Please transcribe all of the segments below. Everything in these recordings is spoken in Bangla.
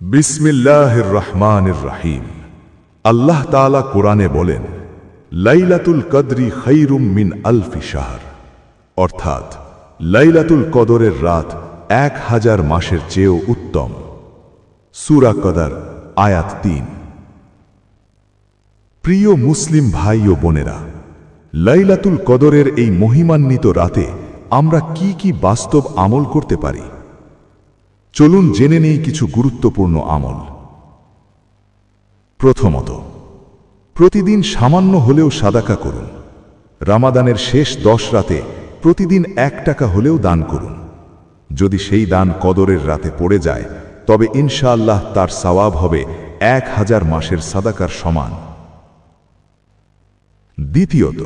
বিসমিল্লাহির রহমানির রহিম। আল্লাহ তাআলা কোরআনে বলেন, লাইলাতুল কদরি খায়রুম মিন আলফি শাহর, অর্থাৎ লাইলাতুল কদরের রাত 1000 মাসের চেয়েও উত্তম। সূরা কদর আয়াত 3। প্রিয় মুসলিম ভাই ও বোনেরা, লাইলাতুল কদরের এই মহিমান্বিত রাতে আমরা কি কি বাস্তব আমল করতে পারি? চলুন জেনে নেই কিছু গুরুত্বপূর্ণ আমল। প্রথমত, প্রতিদিন সামান্য হলেও সাদাকা করুন। রমাদানের শেষ 10 রাতে প্রতিদিন 1 টাকা হলেও দান করুন। যদি সেই দান কদরের রাতে পড়ে যায়, তবে ইনশাআল্লাহ তার সওয়াব হবে 1000 মাসের সাদাকার সমান। দ্বিতীয়ত,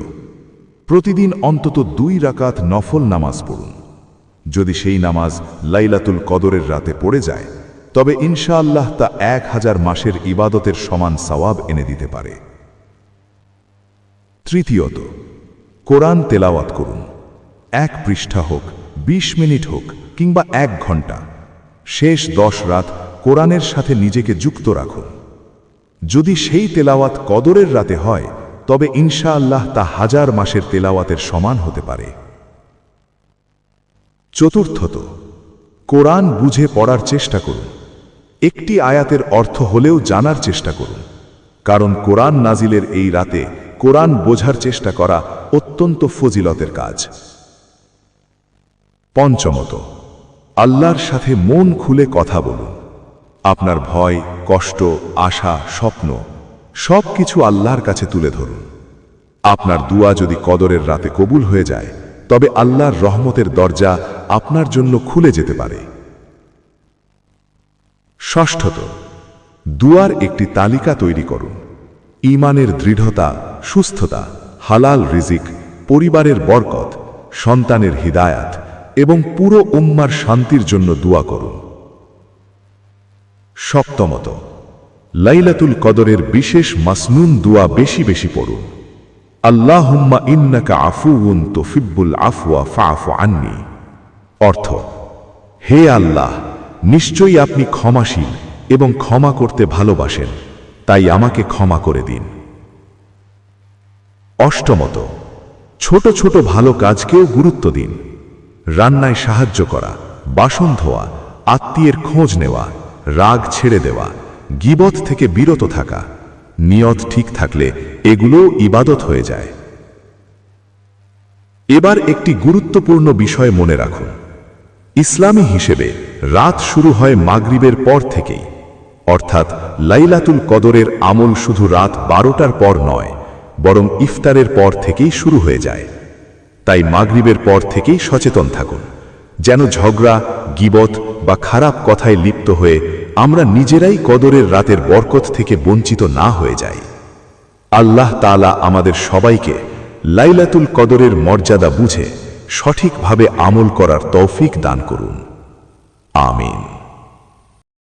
প্রতিদিন অন্তত 2 রাকাত নফল নামাজ পড়ুন। যদি সেই নামাজ লাইলাতুল কদরের রাতে পড়ে যায়, তবে ইনশাআল্লাহ তা 1000 মাসের ইবাদতের সমান সওয়াব এনে দিতে পারে। তৃতীয়ত, কোরআন তেলাওয়াত করুন। 1 পৃষ্ঠা হোক, 20 মিনিট হোক কিংবা 1 ঘন্টা, শেষ 10 রাত কোরআনের সাথে নিজেকে যুক্ত রাখুন। যদি সেই তেলাওয়াত কদরের রাতে হয়, তবে ইনশাআল্লাহ তা 1000 মাসের তেলাওয়াতের সমান হতে পারে। চতুর্থত, কোরআন বুঝে পড়ার চেষ্টা করুন। একটি আয়াতের অর্থ হলেও জানার চেষ্টা করুন, কারণ কোরআন নাজিলের এই রাতে কোরআন বোঝার চেষ্টা করা অত্যন্ত ফজিলতের কাজ। পঞ্চমত, আল্লাহর সাথে মন খুলে কথা বলুন। আপনার ভয়, কষ্ট, আশা, স্বপ্ন সব কিছু আল্লাহর কাছে তুলে ধরুন। আপনার দুয়া যদি কদরের রাতে কবুল হয়ে যায়, তবে আল্লাহর রহমতের দরজা আপনার জন্য খুলে যেতে পারে। ষষ্ঠত, দুয়ার একটি তালিকা তৈরি করুন। ঈমানের দৃঢ়তা, সুস্থতা, হালাল রিজিক, পরিবারের বরকত, সন্তানের হিদায়াত এবং পুরো উম্মার শান্তির জন্য দুয়া করুন। সপ্তমত, লাইলাতুল কদরের বিশেষ মাসনুন দুয়া বেশি বেশি পড়ুন। আল্লাহুম্মা ইন্নাকা আফুউন তুহিব্বুল আফওয়া ফাআফু আন্নি, অর্থ, হে আল্লাহ, নিশ্চয়ই আপনি ক্ষমাশীল এবং ক্ষমা করতে ভালোবাসেন, তাই আমাকে ক্ষমা করে দিন। অষ্টমত, ছোট ছোট ভালো কাজকেও গুরুত্ব দিন। রান্নায় সাহায্য করা, বাসন ধোয়া, আত্মীয়ের খোঁজ নেওয়া, রাগ ছেড়ে দেওয়া, গীবত থেকে বিরত থাকা, নিয়ত ঠিক থাকলে এগুলোও ইবাদত হয়ে যায়। এবার একটি গুরুত্বপূর্ণ বিষয় মনে রাখুন। ইসলামী হিসেবে রাত শুরু হয় মাগরিবের পর থেকেই, অর্থাৎ লাইলাতুল কদরের আমল শুধু রাত 12টার পর নয়, বরং ইফতারের পর থেকেই শুরু হয়ে যায়। তাই মাগরিবের পর থেকেই সচেতন থাকুন, যেন ঝগড়া, গীবত বা খারাপ কথায় লিপ্ত হয়ে আমরা নিজেরাই কদরের রাতের বরকত থেকে বঞ্চিত না হয়ে যাই। আল্লাহ তাআলা আমাদের সবাইকে লাইলাতুল কদরের মর্যাদা বুঝে সঠিকভাবে আমল করার তৌফিক দান করুন। আমিন।